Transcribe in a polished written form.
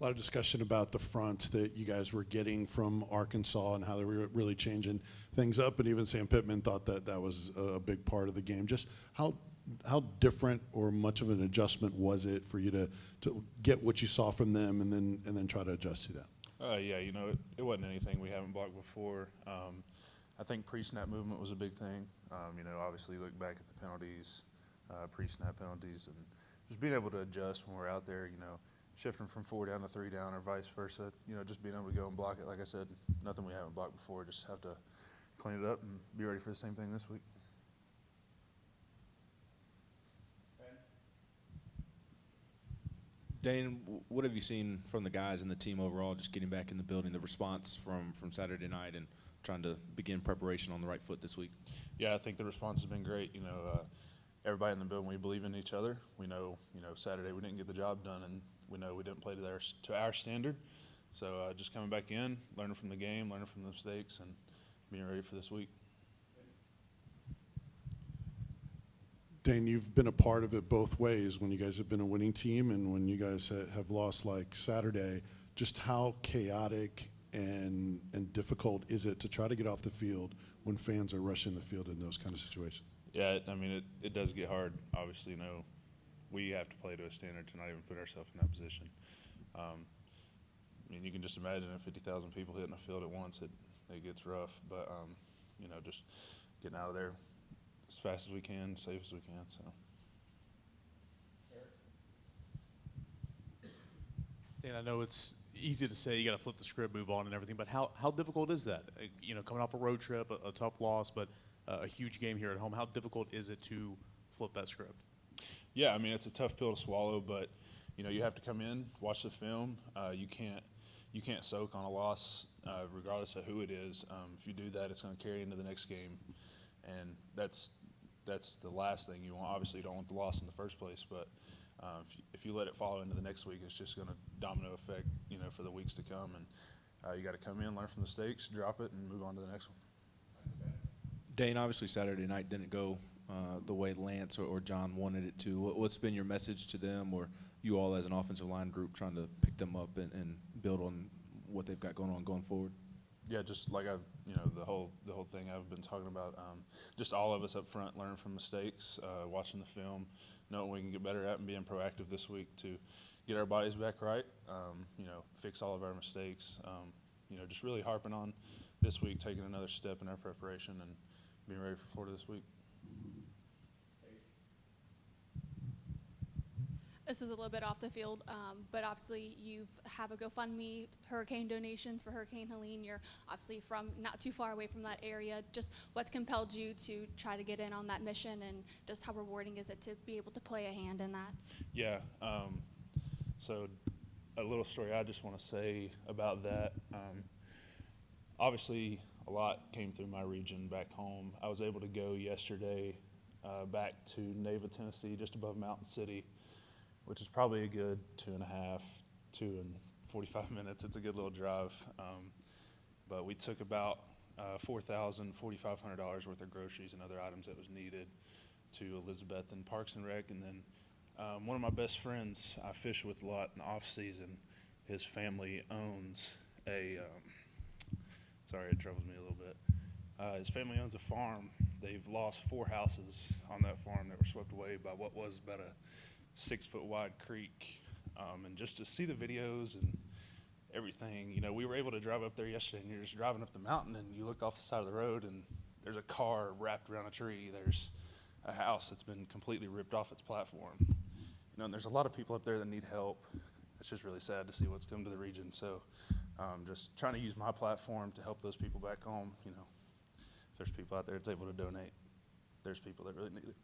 A lot of discussion about the fronts that you guys were getting from Arkansas and how they were really changing things up, and even Sam Pittman thought that that was a big part of the game. Just how different or much of an adjustment was it for you to get what you saw from them and then try to adjust to that? Yeah, it wasn't anything we haven't blocked before. I think pre-snap movement was a big thing. Obviously look back at the penalties, pre-snap penalties, and just being able to adjust when we're out there, shifting from 4 down to 3 down or vice versa, just being able to go and block it. Like I said, nothing we haven't blocked before, just have to clean it up and be ready for the same thing this week. Dayne, what have you seen from the guys and the team overall, just getting back in the building, the response from Saturday night and trying to begin preparation on the right foot this week? Yeah, I think the response has been great. Everybody in the building, we believe in each other. We know, Saturday we didn't get the job done, and we know we didn't play to our standard. So just coming back in, learning from the game, learning from the mistakes, and being ready for this week. Dayne, you've been a part of it both ways when you guys have been a winning team and when you guys have lost like Saturday. Just how chaotic and difficult is it to try to get off the field when fans are rushing the field in those kind of situations? Yeah, it does get hard. Obviously, we have to play to a standard to not even put ourselves in that position. You can just imagine if 50,000 people hitting the field at once, it gets rough. But, just getting out of there as fast as we can, safe as we can. So. Dan, I know it's easy to say you got to flip the script, move on, and everything, but how difficult is that? Coming off a road trip, a tough loss, but a huge game here at home. How difficult is it to flip that script? Yeah, it's a tough pill to swallow, but you have to come in, watch the film. You can't soak on a loss, regardless of who it is. If you do that, it's going to carry into the next game, and that's the last thing you want. Obviously, you don't want the loss in the first place, but if you let it follow into the next week, it's just going to domino effect, for the weeks to come. And you got to come in, learn from the mistakes, drop it, and move on to the next one. Dayne, obviously Saturday night didn't go the way Lance or John wanted it to. What's been your message to them, or you all as an offensive line group trying to pick them up and build on what they've got going forward? Yeah, just like the whole thing I've been talking about. Just all of us up front learning from mistakes, watching the film, knowing what we can get better at, and being proactive this week to get our bodies back right. Fix all of our mistakes. Just really harping on this week, taking another step in our preparation and being ready for Florida this week. This is a little bit off the field, but obviously you have a GoFundMe, hurricane donations for Hurricane Helene. You're obviously from not too far away from that area. Just what's compelled you to try to get in on that mission, and just how rewarding is it to be able to play a hand in that? Yeah, so a little story I just want to say about that. Obviously, a lot came through my region back home. I was able to go yesterday back to Nava, Tennessee, just above Mountain City, which is probably a good 2 and 45 minutes. It's a good little drive. But we took about $4,000, $4,500 worth of groceries and other items that was needed to Elizabeth and Parks and Rec. And then one of my best friends I fish with a lot in the off season, his family owns sorry, it troubles me a little bit. His family owns a farm. They've lost 4 houses on that farm that were swept away by what was about a 6-foot wide creek, and just to see the videos and everything, we were able to drive up there yesterday, and you're just driving up the mountain and you look off the side of the road and there's a car wrapped around a tree. There's a house that's been completely ripped off its platform. And there's a lot of people up there that need help. It's just really sad to see what's come to the region. So just trying to use my platform to help those people back home. If there's people out there that's able to donate, there's people that really need it.